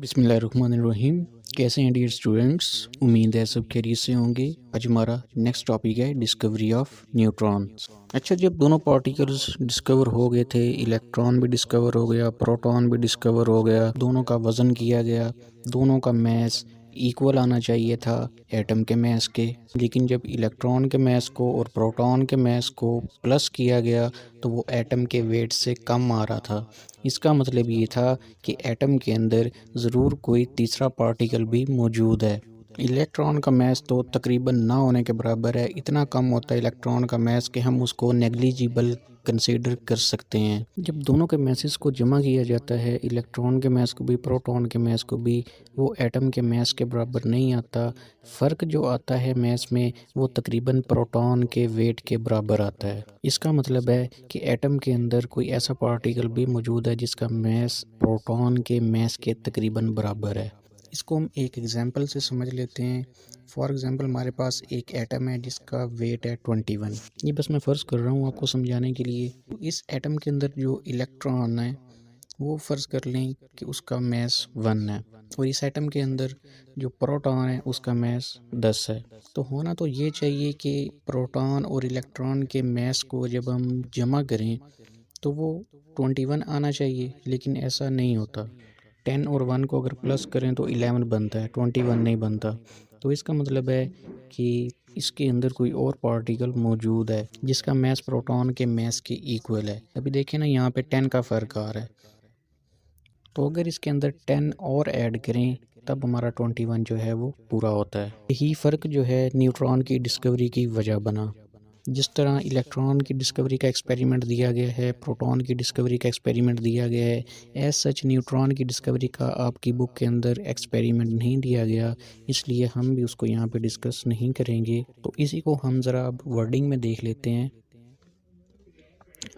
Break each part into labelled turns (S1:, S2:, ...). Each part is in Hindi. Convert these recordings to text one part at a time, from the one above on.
S1: बिस्मिल्लाहिर्रहमानिर्रहीम। कैसे हैं डियर स्टूडेंट्स? उम्मीद है सब खैरियत से होंगे। आज हमारा नेक्स्ट टॉपिक है डिस्कवरी ऑफ न्यूट्रॉन्स। अच्छा, जब दोनों पार्टिकल्स डिस्कवर हो गए थे, इलेक्ट्रॉन भी डिस्कवर हो गया, प्रोटॉन भी डिस्कवर हो गया, दोनों का वज़न किया गया, दोनों का मैस इक्वल आना चाहिए था एटम के मैस के। लेकिन जब इलेक्ट्रॉन के मैस को और प्रोटॉन के मैस को प्लस किया गया तो वो एटम के वेट से कम आ रहा था। इसका मतलब ये था कि एटम के अंदर ज़रूर कोई तीसरा पार्टिकल भी मौजूद है। इलेक्ट्रॉन का मैस तो तकरीबन ना होने के बराबर है। इतना कम होता है इलेक्ट्रॉन का मैस कि हम उसको नेग्लिजिबल कंसीडर कर सकते हैं। जब दोनों के मैसेस को जमा किया जाता है, इलेक्ट्रॉन के मैस को भी प्रोटॉन के मैस को भी, वो एटम के मैस के बराबर नहीं आता। फ़र्क जो आता है मैस में वो तकरीबन प्रोटॉन के वेट के बराबर आता है। इसका मतलब है कि एटम के अंदर कोई ऐसा पार्टिकल भी मौजूद है जिसका मैस प्रोटॉन के मैस के तकरीबन बराबर है। इसको हम एक एग्जांपल से समझ लेते हैं। फॉर एग्जांपल हमारे पास एक एटम है जिसका वेट है 21। ये बस मैं फ़र्ज़ कर रहा हूँ आपको समझाने के लिए। तो इस एटम के अंदर जो इलेक्ट्रॉन है वो फ़र्ज़ कर लें कि उसका मैस 1 है, और इस एटम के अंदर जो प्रोटॉन है उसका मैस 10 है। तो होना तो ये चाहिए कि प्रोटॉन और इलेक्ट्रॉन के मैस को जब हम जमा करें तो वो 21 आना चाहिए, लेकिन ऐसा नहीं होता। 10 और 1 को अगर प्लस करें तो 11 बनता है, 21 नहीं बनता। तो इसका मतलब है कि इसके अंदर कोई और पार्टिकल मौजूद है जिसका मैस प्रोटॉन के मैस के इक्वल है। अभी देखें ना, यहाँ पे 10 का फ़र्क आ रहा है। तो अगर इसके अंदर 10 और ऐड करें तब हमारा 21 जो है वो पूरा होता है। यही फ़र्क जो है न्यूट्रॉन की डिस्कवरी की वजह बना। जिस तरह इलेक्ट्रॉन की डिस्कवरी का एक्सपेरिमेंट दिया गया है, प्रोटॉन की डिस्कवरी का एक्सपेरिमेंट दिया गया है, एज सच न्यूट्रॉन की डिस्कवरी का आपकी बुक के अंदर एक्सपेरिमेंट नहीं दिया गया, इसलिए हम भी उसको यहाँ पे डिस्कस नहीं करेंगे। तो इसी को हम ज़रा अब वर्डिंग में देख लेते हैं।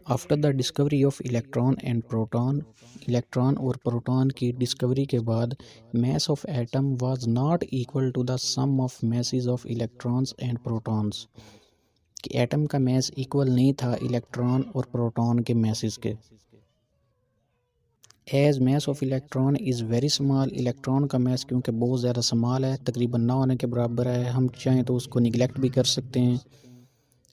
S1: After the discovery of electron and proton, electron और प्रोटॉन की डिस्कवरी के बाद mass of atom was not equal to the sum of masses of electrons and protons, कि एटम का मैस इक्वल नहीं था इलेक्ट्रॉन और प्रोटॉन के मैसेज के। As mass of electron is very small, electron का मैस क्योंकि बहुत ज़्यादा स्मॉल है, तकरीबन ना होने के बराबर है, हम चाहें तो उसको निगलेक्ट भी कर सकते हैं।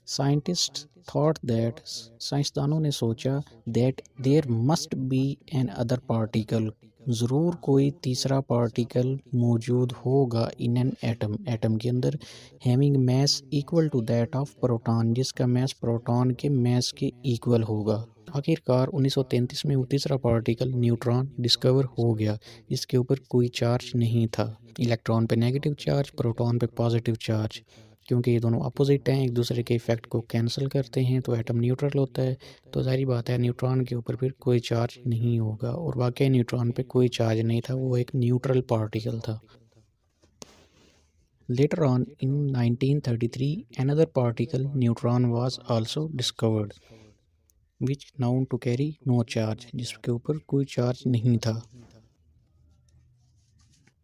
S1: साइंटिस्ट थॉट दैट, साइंसदानों ने सोचा that there must be another particle, ज़रूर कोई तीसरा पार्टिकल मौजूद होगा इन एन एटम, एटम के अंदर, having mass equal to that of proton, जिसका मैस प्रोटॉन के मैस के इक्वल होगा। आखिरकार 1933 में वो तीसरा पार्टिकल न्यूट्रॉन डिस्कवर हो गया। इसके ऊपर कोई चार्ज नहीं था, इलेक्ट्रॉन पे नेगेटिव चार्ज, प्रोटॉन पे पॉजिटिव चार्ज। क्योंकि ये दोनों अपोजिट हैं, एक दूसरे के इफ़ेक्ट को कैंसिल करते हैं, तो एटम न्यूट्रल होता है। तो ज़ाहिर बात है न्यूट्रॉन के ऊपर फिर कोई चार्ज नहीं होगा, और वाकई न्यूट्रॉन पे कोई चार्ज नहीं था, वो एक न्यूट्रल पार्टिकल था। Later on in 1933, another particle, neutron, was also discovered, which known to carry no charge, जिसके ऊपर कोई चार्ज नहीं था।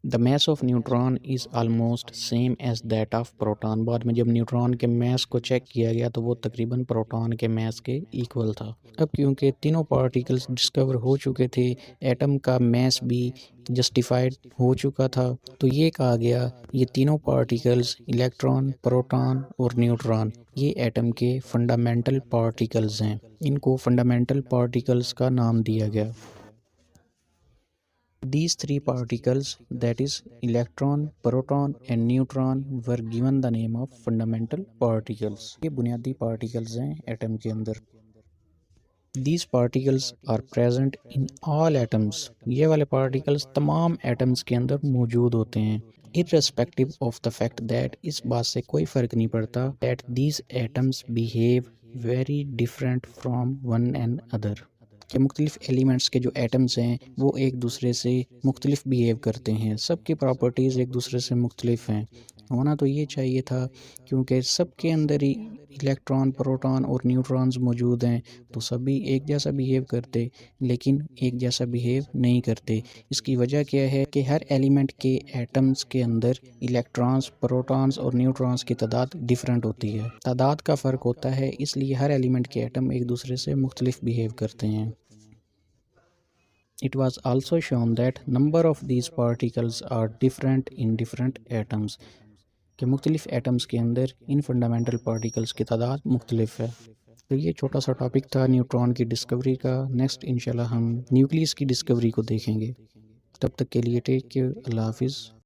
S1: The mass of neutron is almost same as that of proton, बाद में जब न्यूट्रॉन के मैस को चेक किया गया तो वो तकरीबन प्रोटॉन के मैस के इक्वल था। अब क्योंकि तीनों पार्टिकल्स डिस्कवर हो चुके थे, एटम का मैस भी जस्टिफाइड हो चुका था, तो ये कहा गया ये तीनों पार्टिकल्स, इलेक्ट्रॉन, प्रोटॉन और न्यूट्रॉन, ये एटम के फंडामेंटल पार्टिकल्स हैं। इनको फंडामेंटल पार्टिकल्स का नाम दिया गया। These three particles, that is electron, proton and neutron, were given the name of fundamental particles. ये बुनियादी particles हैं एटम के अंदर। These particles are present in all atoms. ये वाले particles तमाम atoms के अंदर मौजूद होते हैं। Irrespective of the fact that, इस बात से कोई फ़र्क नहीं पड़ता, that these atoms behave very different from one another, कि मुख्तलिफ़ एलिमेंट्स के जो एटम्स हैं वो एक दूसरे से मुख्तलिफ बिहेव करते हैं, सबकी प्रॉपर्टीज़ एक दूसरे से मुख्तलिफ हैं। होना तो ये चाहिए था, क्योंकि सबके अंदर ही इलेक्ट्रॉन, प्रोटॉन और न्यूट्रॉन्स मौजूद हैं, तो सभी एक जैसा बिहेव करते, लेकिन एक जैसा बिहेव नहीं करते। इसकी वजह क्या है कि हर एलिमेंट के एटम्स के अंदर इलेक्ट्रॉन्स, प्रोटॉन्स और न्यूट्रॉन्स की तादाद डिफरेंट होती है, तादाद का फ़र्क होता है, इसलिए हर एलिमेंट के एटम एक दूसरे से मुख्तलिफ बिहेव करते हैं। It was also shown that number of these particles are different in different atoms, कि मुख्तलिफ एटम्स के अंदर इन फंडामेंटल पार्टिकल्स की तादाद मुख्तलिफ है। तो ये छोटा सा टॉपिक था न्यूट्रॉन की डिस्कवरी का। नेक्स्ट इंशाल्लाह हम न्यूक्लियस की डिस्कवरी को देखेंगे। तब तक के लिए टेक केयर, अल्लाह हाफिज़।